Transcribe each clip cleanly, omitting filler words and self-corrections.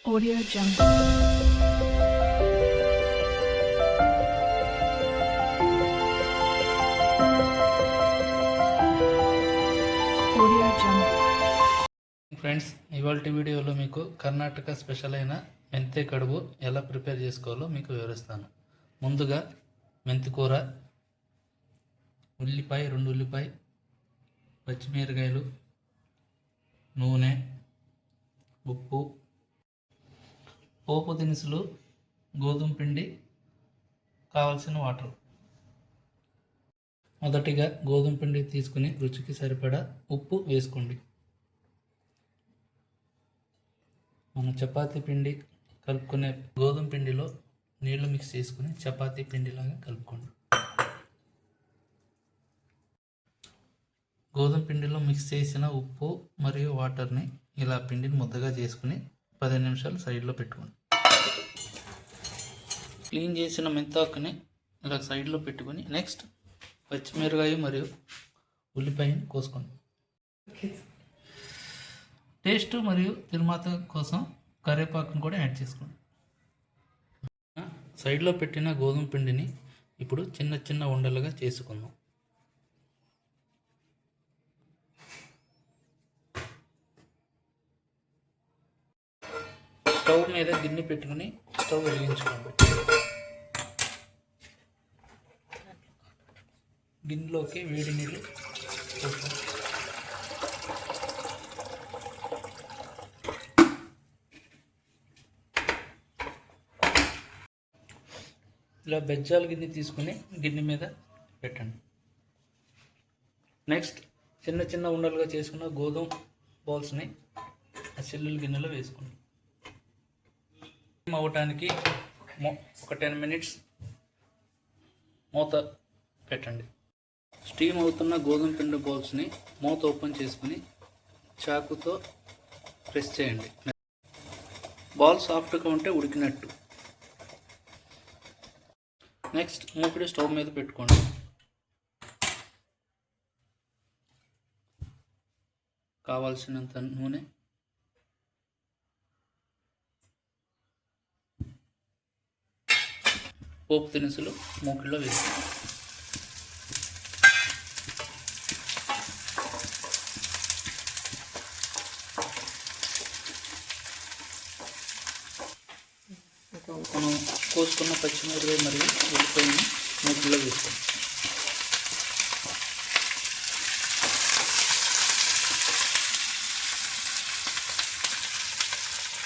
Audio Jungle. Friends, ఇవాళ వీడియోలో మీకు కర్ణాటక స్పెషల్ అయిన మెంతే కడుబు ఎలా ప్రిపేర్ చేసుకోవాలో మీకు వివరిస్తాను. ముందుగా మెంతి కూర, ఉల్లిపాయ 2 ఉల్లిపాయ, పచ్చిమిరకాయలు, నూనె, ఉప్పు, పోపు దినుసులు, గోధుమ పిండి, కావాల్సిన వాటర్. మొదటిగా గోధుమ పిండి తీసుకుని రుచికి సరిపడా ఉప్పు వేసుకోండి. మన చపాతీ పిండి కలుపుకునే గోధుమ పిండిలో నీళ్లు మిక్స్ చేసుకుని చపాతీ పిండిలాగా కలుపుకోండి. గోధుమ పిండిలో మిక్స్ చేసిన ఉప్పు మరియు వాటర్ని ఇలా పిండిని ముద్దగా చేసుకుని 10 నిమిషాలు సైడ్లో పెట్టుకోండి. క్లీన్ చేసిన మెంతాకుని ఇలా సైడ్లో పెట్టుకొని నెక్స్ట్ పచ్చిమిరకాయ మరియు ఉల్లిపాయని కోసుకోండి. టేస్ట్ మరియు తిరుమాత కోసం కరివేపాకును కూడా యాడ్ చేసుకోండి. సైడ్లో పెట్టిన గోధుమ పిండిని ఇప్పుడు చిన్న చిన్న ఉండలుగా చేసుకుందాం. స్టవ్ మీద గిన్నె పెట్టుకుని స్టవ్ వెలిగించుకోండి. గిన్నెలోకి వేడి నీళ్ళు పోసుకోండి. ఇలా బెజ్జాల గిన్నె తీసుకుని గిన్నె మీద పెట్టండి. నెక్స్ట్ చిన్న చిన్న ఉండలుగా చేసుకున్న గోధుమ బాల్స్ని ఆ చిల్లుల గిన్నెలో వేసుకోండి. అవ్వటానికి ఒక 10 మినిట్స్ మూత పెట్టండి. స్టీమ్ అవుతున్న గోధుమ పిండి బాల్స్ని మూత ఓపెన్ చేసుకుని చాకుతో ప్రెస్ చేయండి. బాల్ సాఫ్ట్గా ఉంటే ఉడికినట్టు. నెక్స్ట్ మూకుడి స్టవ్ మీద పెట్టుకోండి. కావాల్సినంత నూనె, పోపు దినుసులు మూకిలో వేసుకోండి. మనం కోసుకున్న పచ్చిమిరపకాయ మరియు ఉల్లిపాయని మూకిలో వేసుకోండి.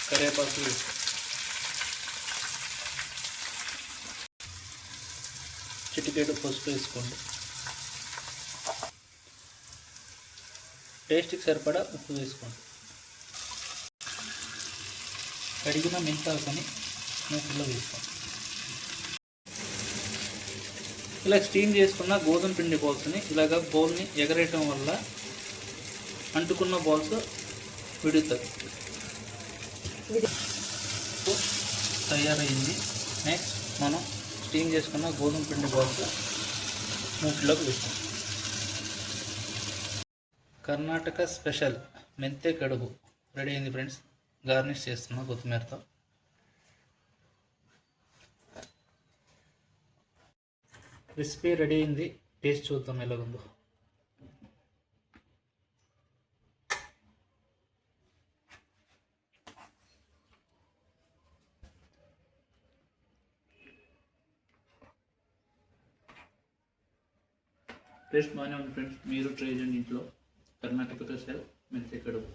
కరివేపాకు వేసుకోండి. చిటికెడు పసుపు వేసుకోండి. టేస్ట్కి సరిపడా ఉప్పు వేసుకోండి. కడిగిన మెంతాకుని మూకులో వేసుకోండి. ఇలా స్టీమ్ చేసుకున్న గోధుమ పిండి బాల్స్ని ఇలాగ బౌల్ని ఎగరేయటం వల్ల అంటుకున్న బాల్స్ విడుతాయి. తయారైంది. నెక్స్ట్ మనం స్టీమ్ చేసుకున్న గోధుమ పిండి బాల్స్ మూకిలోకి వేస్తాం. కర్ణాటక స్పెషల్ మెంతే కడుబు రెడీ అయింది ఫ్రెండ్స్. గార్నిష్ చేస్తున్నా కొత్తిమీరతో. రెసిపీ రెడీ అయింది. టేస్ట్ చూద్దాం ఎలాగుందో. టేస్ట్ బాగానే ఉంది ఫ్రెండ్స్. మీరు ట్రై చేయండి ఇంట్లో. కర్ణాటక స్పెషల్ మెంతే కడుబు.